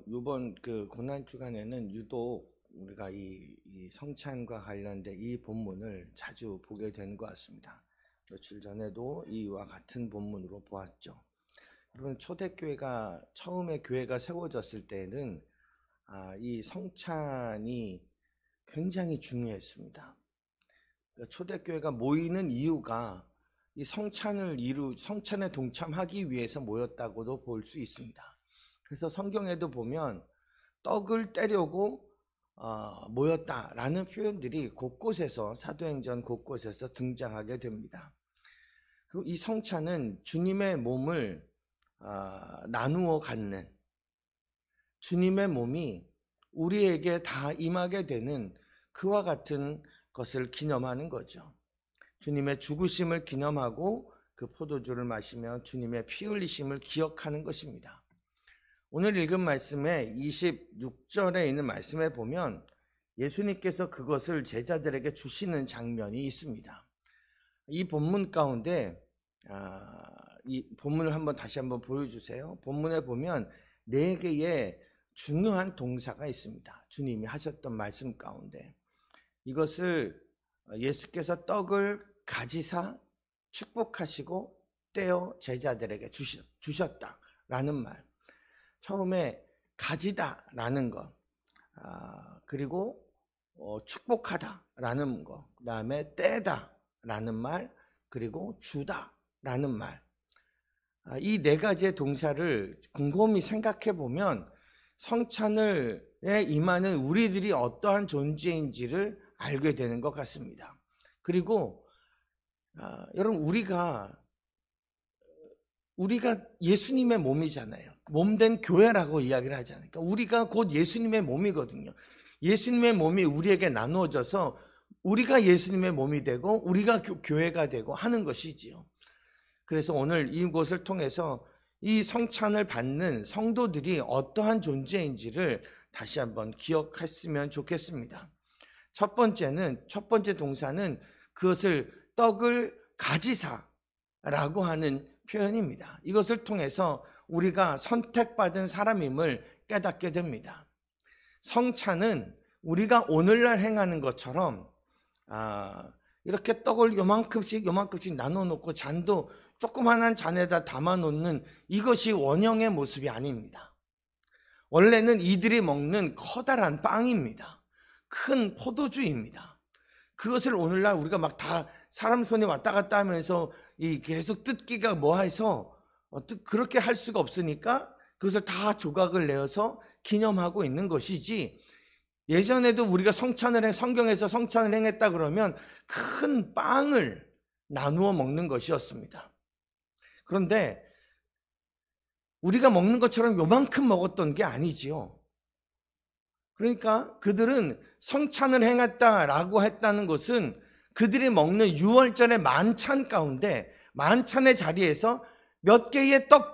요번 그 고난 주간에는 유독 우리가 이 성찬과 관련된 이 본문을 자주 보게 되는 것 같습니다. 며칠 전에도 이와 같은 본문으로 보았죠. 여러분, 초대교회가 처음에 교회가 세워졌을 때는 이 성찬이 굉장히 중요했습니다. 초대교회가 모이는 이유가 이 성찬에 동참하기 위해서 모였다고도 볼 수 있습니다. 그래서 성경에도 보면 떡을 떼려고 모였다라는 표현들이 곳곳에서 사도행전 곳곳에서 등장하게 됩니다. 그리고 이 성찬은 주님의 몸을 나누어 갖는, 주님의 몸이 우리에게 다 임하게 되는 그와 같은 것을 기념하는 거죠. 주님의 죽으심을 기념하고 그 포도주를 마시며 주님의 피 흘리심을 기억하는 것입니다. 오늘 읽은 말씀에 26절에 있는 말씀에 보면 예수님께서 그것을 제자들에게 주시는 장면이 있습니다. 이 본문 가운데 이 본문을 다시 한번 보여주세요. 본문에 보면 4개의 중요한 동사가 있습니다. 주님이 하셨던 말씀 가운데 이것을 예수께서 떡을 가지사 축복하시고 떼어 제자들에게 주셨다라는 말. 처음에 가지다라는 것, 그리고 축복하다라는 것, 그 다음에 떼다라는 말, 그리고 주다라는 말. 이 4가지의 동사를 곰곰이 생각해 보면 성찬에 임하는 우리들이 어떠한 존재인지를 알게 되는 것 같습니다. 그리고 여러분, 우리가 예수님의 몸이잖아요. 몸된 교회라고 이야기를 하잖아요. 그러니까 우리가 곧 예수님의 몸이거든요. 예수님의 몸이 우리에게 나누어져서 우리가 예수님의 몸이 되고 우리가 교회가 되고 하는 것이지요. 그래서 오늘 이곳을 통해서 이 성찬을 받는 성도들이 어떠한 존재인지를 다시 한번 기억했으면 좋겠습니다. 첫 번째 동사는 그것을 떡을 가지사라고 하는 표현입니다. 이것을 통해서 우리가 선택받은 사람임을 깨닫게 됩니다. 성찬은 우리가 오늘날 행하는 것처럼 이렇게 떡을 요만큼씩 나눠 놓고 잔도 조그만한 잔에다 담아 놓는 이것이 원형의 모습이 아닙니다. 원래는 이들이 먹는 커다란 빵입니다. 큰 포도주입니다. 그것을 오늘날 우리가 막 다 사람 손에 왔다 갔다 하면서 계속 뜯기가 뭐해서 그렇게 할 수가 없으니까 그것을 다 조각을 내어서 기념하고 있는 것이지, 예전에도 우리가 성경에서 성찬을 행했다 그러면 큰 빵을 나누어 먹는 것이었습니다. 그런데 우리가 먹는 것처럼 요만큼 먹었던 게 아니지요. 그러니까 그들은 성찬을 행했다라고 했다는 것은 그들이 먹는 6월절의 만찬 가운데 만찬의 자리에서 몇 개의 빵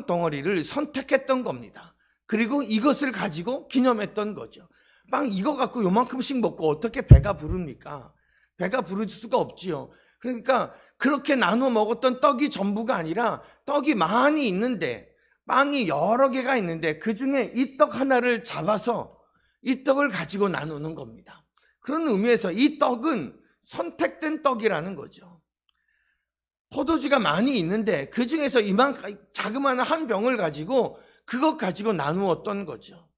덩어리를 선택했던 겁니다. 그리고 이것을 가지고 기념했던 거죠. 빵 이거 갖고 요만큼씩 먹고 어떻게 배가 부릅니까? 배가 부를 수가 없지요. 그러니까 그렇게 나눠 먹었던 떡이 전부가 아니라 떡이 많이 있는데, 빵이 여러 개가 있는데 그 중에 이 떡 하나를 잡아서 이 떡을 가지고 나누는 겁니다. 그런 의미에서 이 떡은 선택된 떡이라는 거죠. 포도주가 많이 있는데 그 중에서 이만큼 자그마한 한 병을 가지고 그것 가지고 나누었던 거죠.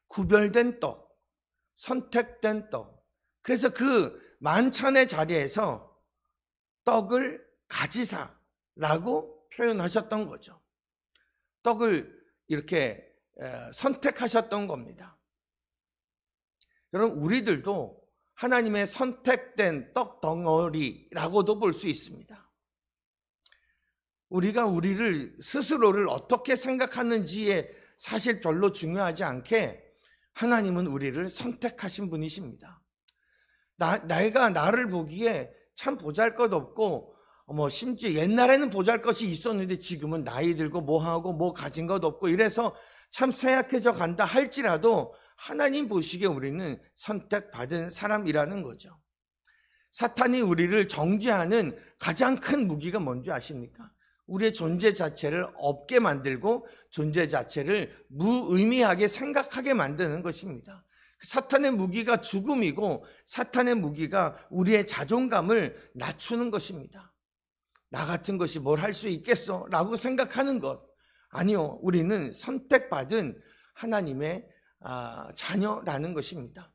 구별된 떡, 선택된 떡. 그래서 그 만찬의 자리에서 떡을 가지사라고 표현하셨던 거죠. 떡을 이렇게 선택하셨던 겁니다. 여러분, 우리들도 하나님의 선택된 떡 덩어리라고도 볼 수 있습니다. 우리가 우리를 스스로를 어떻게 생각하는지에 사실 별로 중요하지 않게 하나님은 우리를 선택하신 분이십니다. 내가 나를 보기에 참 보잘것없고 심지어 옛날에는 보잘것이 있었는데 지금은 나이 들고 뭐하고 뭐 가진 것 없고 이래서 참 쇠약해져 간다 할지라도 하나님 보시기에 우리는 선택받은 사람이라는 거죠. 사탄이 우리를 정죄하는 가장 큰 무기가 뭔지 아십니까? 우리의 존재 자체를 없게 만들고 존재 자체를 무의미하게 생각하게 만드는 것입니다. 사탄의 무기가 죽음이고 사탄의 무기가 우리의 자존감을 낮추는 것입니다. 나 같은 것이 뭘 할 수 있겠어? 라고 생각하는 것. 아니요, 우리는 선택받은 하나님의 자녀라는 것입니다.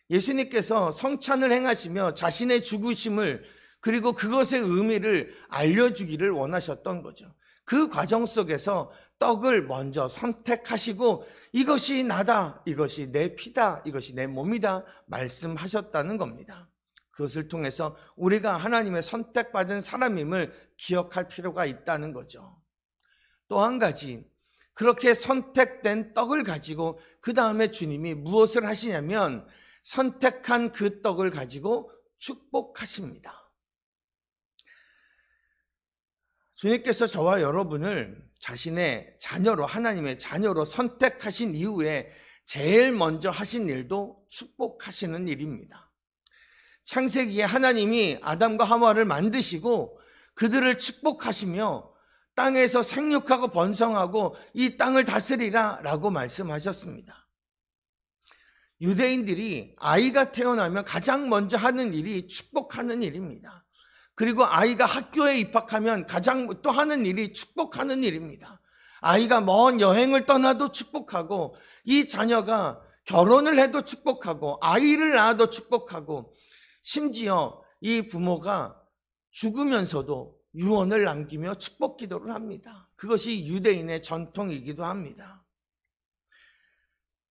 예수님께서 성찬을 행하시며 자신의 죽으심을 그리고 그것의 의미를 알려주기를 원하셨던 거죠. 그 과정 속에서 떡을 먼저 선택하시고 이것이 나다, 이것이 내 피다, 이것이 내 몸이다 말씀하셨다는 겁니다. 그것을 통해서 우리가 하나님의 선택받은 사람임을 기억할 필요가 있다는 거죠. 또 한 가지, 그렇게 선택된 떡을 가지고 그 다음에 주님이 무엇을 하시냐면 선택한 그 떡을 가지고 축복하십니다. 주님께서 저와 여러분을 자신의 자녀로, 하나님의 자녀로 선택하신 이후에 제일 먼저 하신 일도 축복하시는 일입니다. 창세기에 하나님이 아담과 하와를 만드시고 그들을 축복하시며 땅에서 생육하고 번성하고 이 땅을 다스리라 라고 말씀하셨습니다. 유대인들이 아이가 태어나면 가장 먼저 하는 일이 축복하는 일입니다. 그리고 아이가 학교에 입학하면 가장 또 하는 일이 축복하는 일입니다. 아이가 먼 여행을 떠나도 축복하고 이 자녀가 결혼을 해도 축복하고 아이를 낳아도 축복하고 심지어 이 부모가 죽으면서도 유언을 남기며 축복 기도를 합니다. 그것이 유대인의 전통이기도 합니다.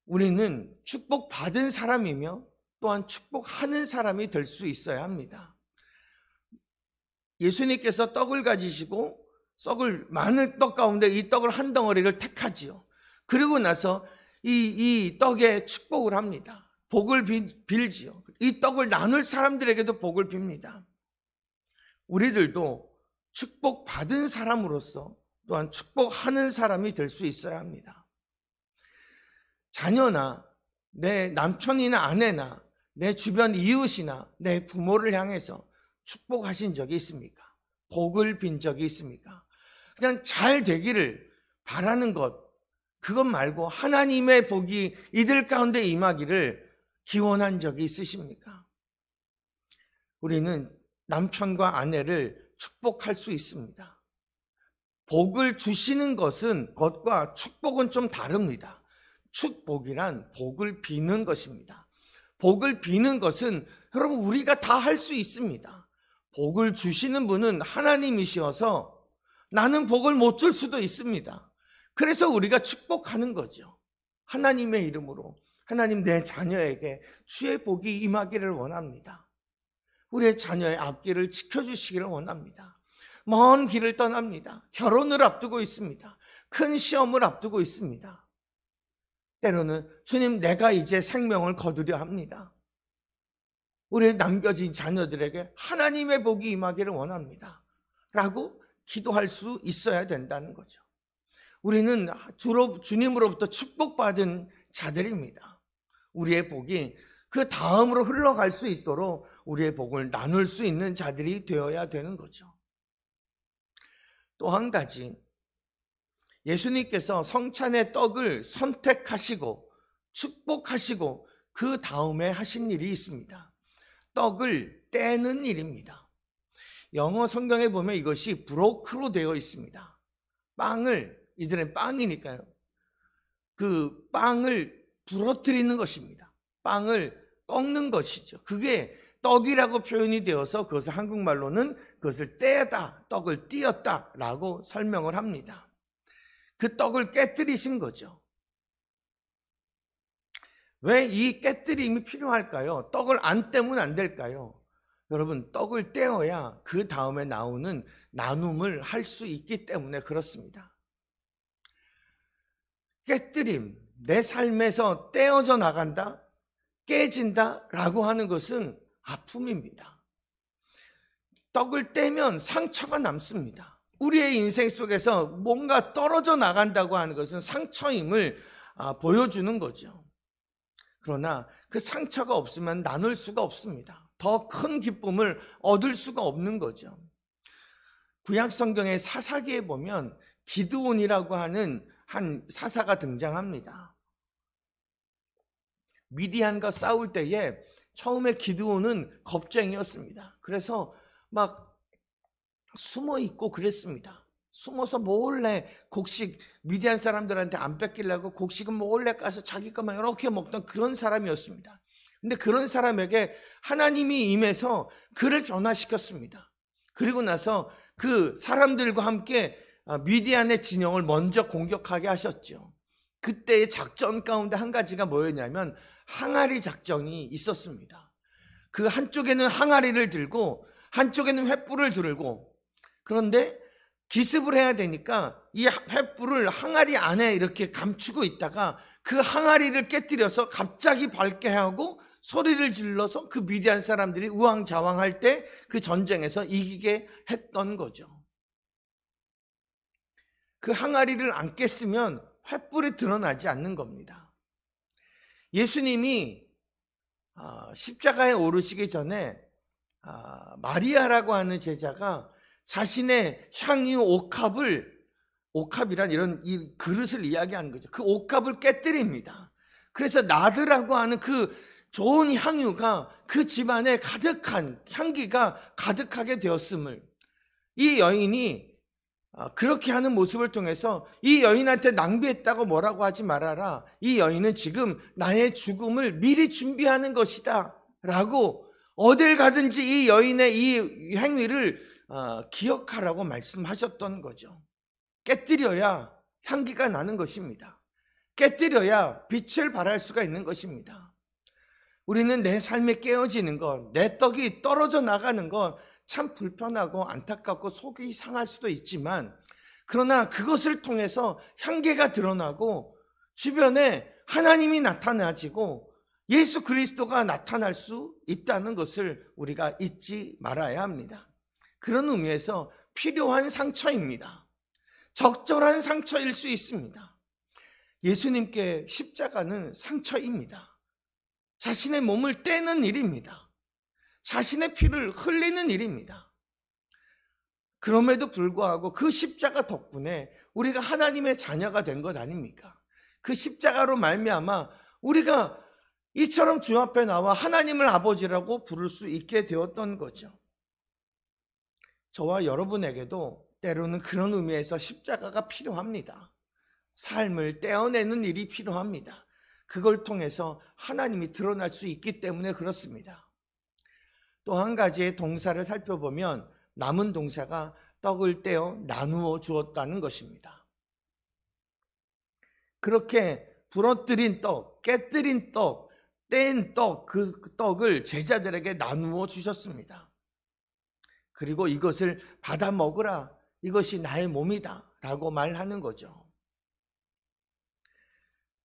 우리는 축복받은 사람이며 또한 축복하는 사람이 될 수 있어야 합니다. 예수님께서 떡을 가지시고 많은 떡 가운데 이 떡을 한 덩어리를 택하지요. 그리고 나서 이 떡에 축복을 합니다. 복을 빌지요. 이 떡을 나눌 사람들에게도 복을 빕니다. 우리들도 축복받은 사람으로서 또한 축복하는 사람이 될 수 있어야 합니다. 자녀나 내 남편이나 아내나 내 주변 이웃이나 내 부모를 향해서 축복하신 적이 있습니까? 복을 빈 적이 있습니까? 그냥 잘 되기를 바라는 것, 그것 말고 하나님의 복이 이들 가운데 임하기를 기원한 적이 있으십니까? 우리는 남편과 아내를 축복할 수 있습니다. 복을 주시는 것과 축복은 좀 다릅니다. 축복이란 복을 비는 것입니다. 복을 비는 것은 여러분 우리가 다 할 수 있습니다. 복을 주시는 분은 하나님이셔서 나는 복을 못 줄 수도 있습니다. 그래서 우리가 축복하는 거죠. 하나님의 이름으로 하나님 내 자녀에게 주의 복이 임하기를 원합니다. 우리의 자녀의 앞길을 지켜주시기를 원합니다. 먼 길을 떠납니다. 결혼을 앞두고 있습니다. 큰 시험을 앞두고 있습니다. 때로는 주님 내가 이제 생명을 거두려 합니다. 우리의 남겨진 자녀들에게 하나님의 복이 임하기를 원합니다. 라고 기도할 수 있어야 된다는 거죠. 우리는 주로 주님으로부터 축복받은 자들입니다. 우리의 복이 그 다음으로 흘러갈 수 있도록 우리의 복을 나눌 수 있는 자들이 되어야 되는 거죠. 또 한 가지, 예수님께서 성찬의 떡을 선택하시고 축복하시고 그 다음에 하신 일이 있습니다. 떡을 떼는 일입니다. 영어 성경에 보면 이것이 브로크로 되어 있습니다. 이들은 빵이니까요. 그 빵을 부러뜨리는 것입니다. 빵을 꺾는 것이죠. 그게 떡이라고 표현이 되어서 그것을 한국말로는 그것을 떼다, 떡을 띄었다 라고 설명을 합니다. 그 떡을 깨뜨리신 거죠. 왜 이 깨뜨림이 필요할까요? 떡을 안 떼면 안 될까요? 여러분, 떡을 떼어야 그 다음에 나오는 나눔을 할 수 있기 때문에 그렇습니다. 깨뜨림, 내 삶에서 떼어져 나간다, 깨진다 라고 하는 것은 아픔입니다. 떡을 떼면 상처가 남습니다. 우리의 인생 속에서 뭔가 떨어져 나간다고 하는 것은 상처임을 보여주는 거죠. 그러나 그 상처가 없으면 나눌 수가 없습니다. 더 큰 기쁨을 얻을 수가 없는 거죠. 구약 성경의 사사기에 보면 기드온이라고 하는 한 사사가 등장합니다. 미디안과 싸울 때에 처음에 기드온은 겁쟁이였습니다. 그래서 막 숨어 있고 그랬습니다. 숨어서 몰래 곡식, 미디안 사람들한테 안 뺏기려고 곡식은 몰래 까서 자기 것만 이렇게 먹던 그런 사람이었습니다. 근데 그런 사람에게 하나님이 임해서 그를 변화시켰습니다. 그리고 나서 그 사람들과 함께 미디안의 진영을 먼저 공격하게 하셨죠. 그때의 작전 가운데 한 가지가 뭐였냐면 항아리 작전이 있었습니다. 그 한쪽에는 항아리를 들고 한쪽에는 횃불을 들고, 그런데 기습을 해야 되니까 이 횃불을 항아리 안에 이렇게 감추고 있다가 그 항아리를 깨뜨려서 갑자기 밝게 하고 소리를 질러서 그 미디안 사람들이 우왕좌왕할 때 그 전쟁에서 이기게 했던 거죠. 그 항아리를 안 깼으면 횃불이 드러나지 않는 겁니다. 예수님이 십자가에 오르시기 전에 마리아라고 하는 제자가 자신의 향유 옥합이란 이런 이 그릇을 이야기하는 거죠. 그 옥합을 깨뜨립니다. 그래서 나드라고 하는 그 좋은 향유가 그 집안에 가득한 향기가 가득하게 되었음을, 이 여인이 그렇게 하는 모습을 통해서 이 여인한테 낭비했다고 뭐라고 하지 말아라, 이 여인은 지금 나의 죽음을 미리 준비하는 것이다 라고 어딜 가든지 이 여인의 이 행위를 기억하라고 말씀하셨던 거죠. 깨뜨려야 향기가 나는 것입니다. 깨뜨려야 빛을 발할 수가 있는 것입니다. 우리는 내 삶에 깨어지는 것, 내 떡이 떨어져 나가는 것 참 불편하고 안타깝고 속이 상할 수도 있지만, 그러나 그것을 통해서 향기가 드러나고 주변에 하나님이 나타나지고 예수 그리스도가 나타날 수 있다는 것을 우리가 잊지 말아야 합니다. 그런 의미에서 필요한 상처입니다. 적절한 상처일 수 있습니다. 예수님께 십자가는 상처입니다. 자신의 몸을 떼는 일입니다. 자신의 피를 흘리는 일입니다. 그럼에도 불구하고 그 십자가 덕분에 우리가 하나님의 자녀가 된 것 아닙니까? 그 십자가로 말미암아 우리가 이처럼 주 앞에 나와 하나님을 아버지라고 부를 수 있게 되었던 거죠. 저와 여러분에게도 때로는 그런 의미에서 십자가가 필요합니다. 삶을 떼어내는 일이 필요합니다. 그걸 통해서 하나님이 드러날 수 있기 때문에 그렇습니다. 또 한 가지의 동사를 살펴보면 남은 동사가 떡을 떼어 나누어 주었다는 것입니다. 그렇게 부러뜨린 떡, 깨뜨린 떡, 뗀 떡, 그 떡을 제자들에게 나누어 주셨습니다. 그리고 이것을 받아 먹으라, 이것이 나의 몸이다 라고 말하는 거죠.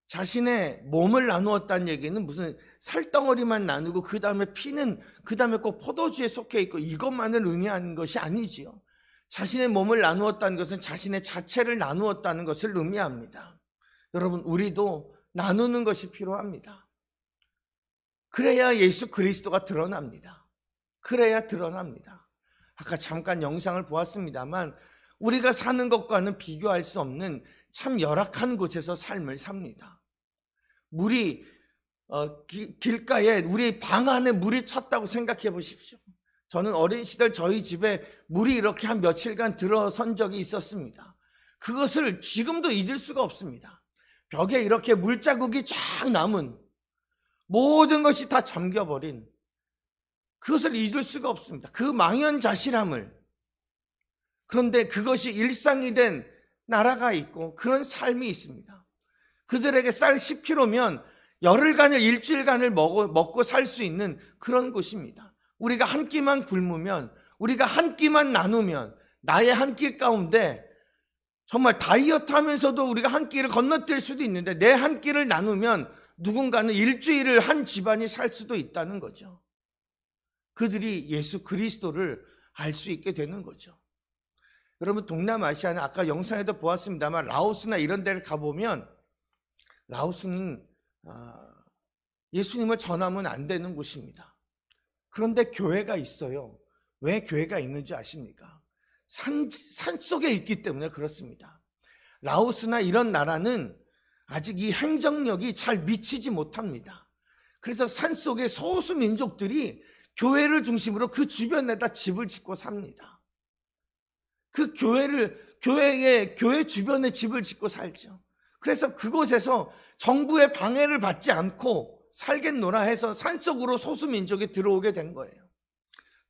자신의 몸을 나누었다는 얘기는 무슨 살덩어리만 나누고 그 다음에 피는 그 다음에 꼭 포도주에 속해 있고 이것만을 의미하는 것이 아니지요. 자신의 몸을 나누었다는 것은 자신의 자체를 나누었다는 것을 의미합니다. 여러분, 우리도 나누는 것이 필요합니다. 그래야 예수 그리스도가 드러납니다. 그래야 드러납니다. 아까 잠깐 영상을 보았습니다만 우리가 사는 것과는 비교할 수 없는 참 열악한 곳에서 삶을 삽니다. 물이 길가에 우리 방 안에 물이 찼다고 생각해 보십시오. 저는 어린 시절 저희 집에 물이 이렇게 한 며칠간 들어선 적이 있었습니다. 그것을 지금도 잊을 수가 없습니다. 벽에 이렇게 물자국이 쫙 남은, 모든 것이 다 잠겨버린, 그것을 잊을 수가 없습니다. 그 망연자실함을. 그런데 그것이 일상이 된 나라가 있고 그런 삶이 있습니다. 그들에게 쌀 10kg면 열흘간을, 일주일간을 먹고 살 수 있는 그런 곳입니다. 우리가 한 끼만 굶으면, 우리가 한 끼만 나누면, 나의 한 끼 가운데 정말 다이어트 하면서도 우리가 한 끼를 건너뛸 수도 있는데 내 한 끼를 나누면 누군가는 일주일을 한 집안이 살 수도 있다는 거죠. 그들이 예수 그리스도를 알 수 있게 되는 거죠. 여러분, 동남아시아는 아까 영상에도 보았습니다만 라오스나 이런 데를 가보면 라오스는 예수님을 전하면 안 되는 곳입니다. 그런데 교회가 있어요. 왜 교회가 있는지 아십니까? 산 속에 있기 때문에 그렇습니다. 라오스나 이런 나라는 아직 이 행정력이 잘 미치지 못합니다. 그래서 산 속에 소수 민족들이 교회를 중심으로 그 주변에다 집을 짓고 삽니다. 그 교회 주변에 집을 짓고 살죠. 그래서 그곳에서 정부의 방해를 받지 않고 살겠노라 해서 산속으로 소수 민족이 들어오게 된 거예요.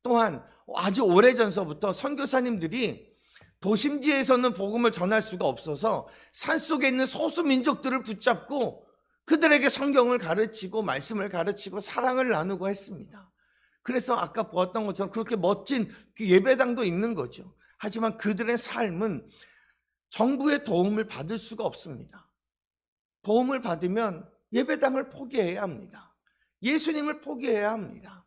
또한 아주 오래전서부터 선교사님들이 도심지에서는 복음을 전할 수가 없어서 산속에 있는 소수 민족들을 붙잡고 그들에게 성경을 가르치고 말씀을 가르치고 사랑을 나누고 했습니다. 그래서 아까 보았던 것처럼 그렇게 멋진 예배당도 있는 거죠. 하지만 그들의 삶은 정부의 도움을 받을 수가 없습니다. 도움을 받으면 예배당을 포기해야 합니다. 예수님을 포기해야 합니다.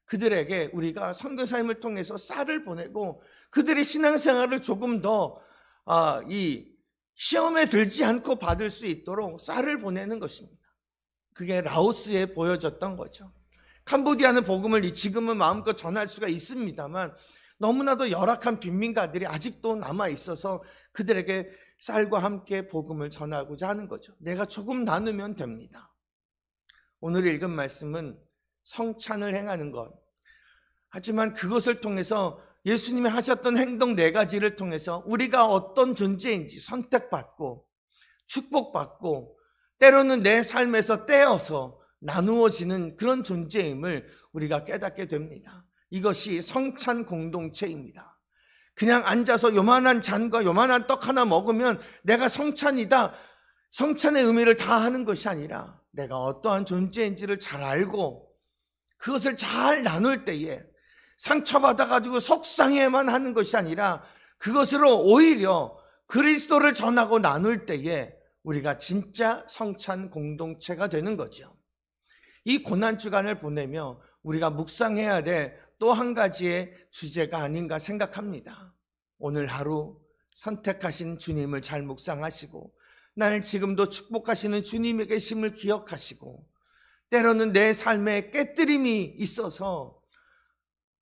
그들에게 우리가 선교사님을 통해서 쌀을 보내고 그들의 신앙생활을 조금 더 시험에 들지 않고 받을 수 있도록 쌀을 보내는 것입니다. 그게 라오스에 보여졌던 거죠. 캄보디아는 복음을 지금은 마음껏 전할 수가 있습니다만 너무나도 열악한 빈민가들이 아직도 남아 있어서 그들에게 쌀과 함께 복음을 전하고자 하는 거죠. 내가 조금 나누면 됩니다. 오늘 읽은 말씀은 성찬을 행하는 것. 하지만 그것을 통해서 예수님이 하셨던 행동 4가지를 통해서 우리가 어떤 존재인지 선택받고 축복받고 때로는 내 삶에서 떼어서 나누어지는 그런 존재임을 우리가 깨닫게 됩니다. 이것이 성찬 공동체입니다. 그냥 앉아서 요만한 잔과 요만한 떡 하나 먹으면 내가 성찬이다, 성찬의 의미를 다 하는 것이 아니라 내가 어떠한 존재인지를 잘 알고 그것을 잘 나눌 때에 상처받아가지고 속상해만 하는 것이 아니라 그것으로 오히려 그리스도를 전하고 나눌 때에 우리가 진짜 성찬 공동체가 되는 거죠. 이 고난주간을 보내며 우리가 묵상해야 될 또 한 가지의 주제가 아닌가 생각합니다. 오늘 하루 선택하신 주님을 잘 묵상하시고 나를 지금도 축복하시는 주님의 계심을 기억하시고 때로는 내 삶에 깨뜨림이 있어서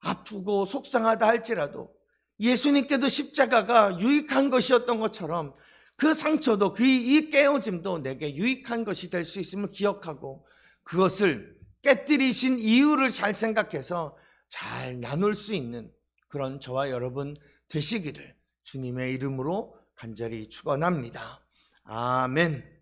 아프고 속상하다 할지라도 예수님께도 십자가가 유익한 것이었던 것처럼 그 상처도 이 깨어짐도 내게 유익한 것이 될 수 있음을 기억하고 그것을 깨뜨리신 이유를 잘 생각해서 잘 나눌 수 있는 그런 저와 여러분 되시기를 주님의 이름으로 간절히 축원합니다. 아멘.